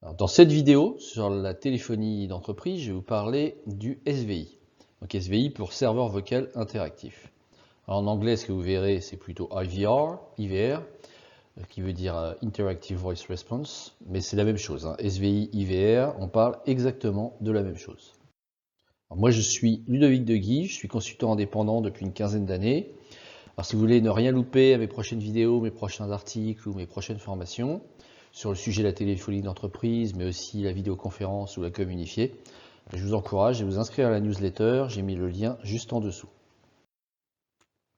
Alors, dans cette vidéo sur la téléphonie d'entreprise, je vais vous parler du SVI. Donc SVI pour serveur vocal interactif. Alors, en anglais, ce que vous verrez, c'est plutôt IVR, qui veut dire Interactive Voice Response, mais c'est la même chose. SVI, IVR, on parle exactement de la même chose. Alors, moi, je suis Ludovic Deguy, je suis consultant indépendant depuis une quinzaine d'années. Alors, si vous voulez ne rien louper à mes prochaines vidéos, mes prochains articles ou mes prochaines formations, sur le sujet de la téléphonie d'entreprise, mais aussi la vidéoconférence ou la com unifiée, je vous encourage à vous inscrire à la newsletter, j'ai mis le lien juste en dessous.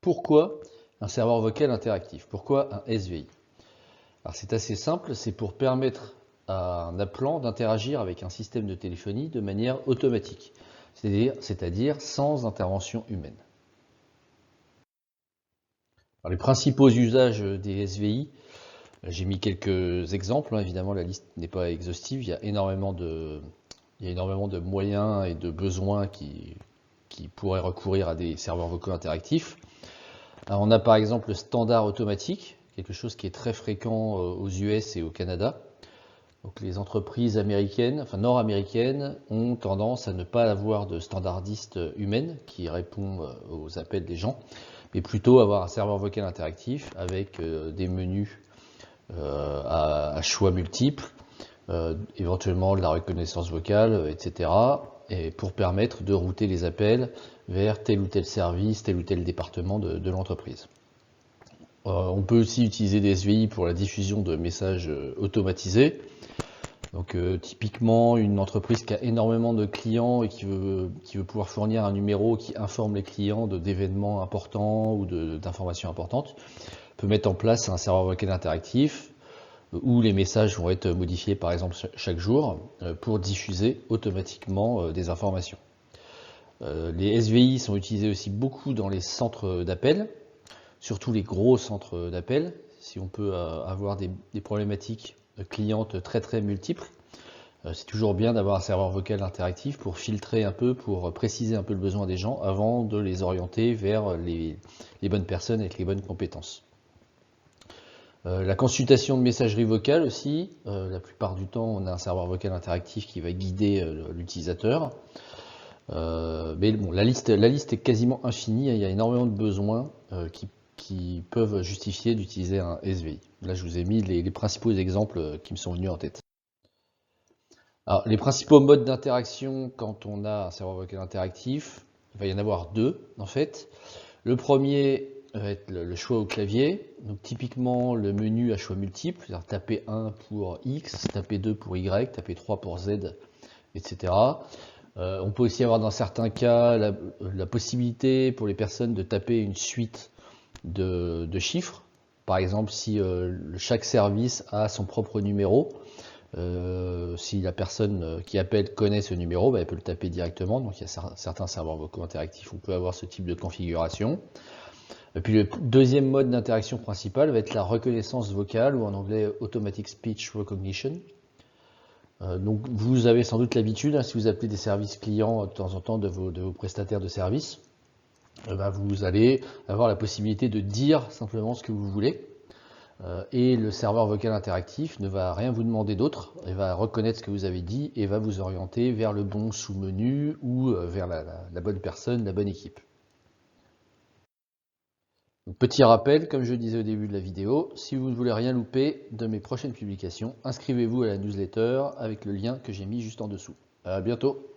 Pourquoi un serveur vocal interactif? Pourquoi un SVI? Alors c'est assez simple, c'est pour permettre à un appelant d'interagir avec un système de téléphonie de manière automatique, c'est-à-dire sans intervention humaine. Alors, les principaux usages des SVI, j'ai mis quelques exemples, évidemment la liste n'est pas exhaustive, il y a énormément de moyens et de besoins qui pourraient recourir à des serveurs vocaux interactifs. Alors, on a par exemple le standard automatique, quelque chose qui est très fréquent aux US et au Canada. Donc les entreprises américaines, enfin nord-américaines, ont tendance à ne pas avoir de standardiste humaine qui répond aux appels des gens, mais plutôt avoir un serveur vocal interactif avec des menus à choix multiples, éventuellement de la reconnaissance vocale, etc. Et pour permettre de router les appels vers tel ou tel service, tel ou tel département de l'entreprise. On peut aussi utiliser des SVI pour la diffusion de messages automatisés. Donc typiquement une entreprise qui a énormément de clients et qui veut pouvoir fournir un numéro qui informe les clients d'événements importants ou d'informations importantes, peut mettre en place un serveur vocal interactif où les messages vont être modifiés par exemple chaque jour pour diffuser automatiquement des informations. Les SVI sont utilisés aussi beaucoup dans les centres d'appel, surtout les gros centres d'appel, si on peut avoir des problématiques clientes très multiples. C'est toujours bien d'avoir un serveur vocal interactif pour filtrer un peu, pour préciser un peu le besoin des gens avant de les orienter vers les bonnes personnes avec les bonnes compétences. La consultation de messagerie vocale aussi, la plupart du temps on a un serveur vocal interactif qui va guider l'utilisateur. Mais bon, la liste est quasiment infinie, il y a énormément de besoins qui peuvent justifier d'utiliser un SVI. Là je vous ai mis les principaux exemples qui me sont venus en tête. Alors, les principaux modes d'interaction quand on a un serveur vocal interactif, il va y en avoir deux en fait. Le premier va être le choix au clavier, donc typiquement le menu à choix multiples, c'est-à-dire taper 1 pour X, taper 2 pour Y, taper 3 pour Z, etc. On peut aussi avoir dans certains cas la possibilité pour les personnes de taper une suite de chiffres. Par exemple, si chaque service a son propre numéro, si la personne qui appelle connaît ce numéro, elle peut le taper directement. Donc il y a certains serveurs vocaux interactifs où on peut avoir ce type de configuration. Et puis le deuxième mode d'interaction principal va être la reconnaissance vocale, ou en anglais Automatic Speech Recognition. Donc vous avez sans doute l'habitude, si vous appelez des services clients de temps en temps de vos prestataires de services, vous allez avoir la possibilité de dire simplement ce que vous voulez. Et le serveur vocal interactif ne va rien vous demander d'autre, il va reconnaître ce que vous avez dit et va vous orienter vers le bon sous-menu ou vers la bonne personne, la bonne équipe. Donc, petit rappel, comme je disais au début de la vidéo, si vous ne voulez rien louper de mes prochaines publications, inscrivez-vous à la newsletter avec le lien que j'ai mis juste en dessous. À bientôt!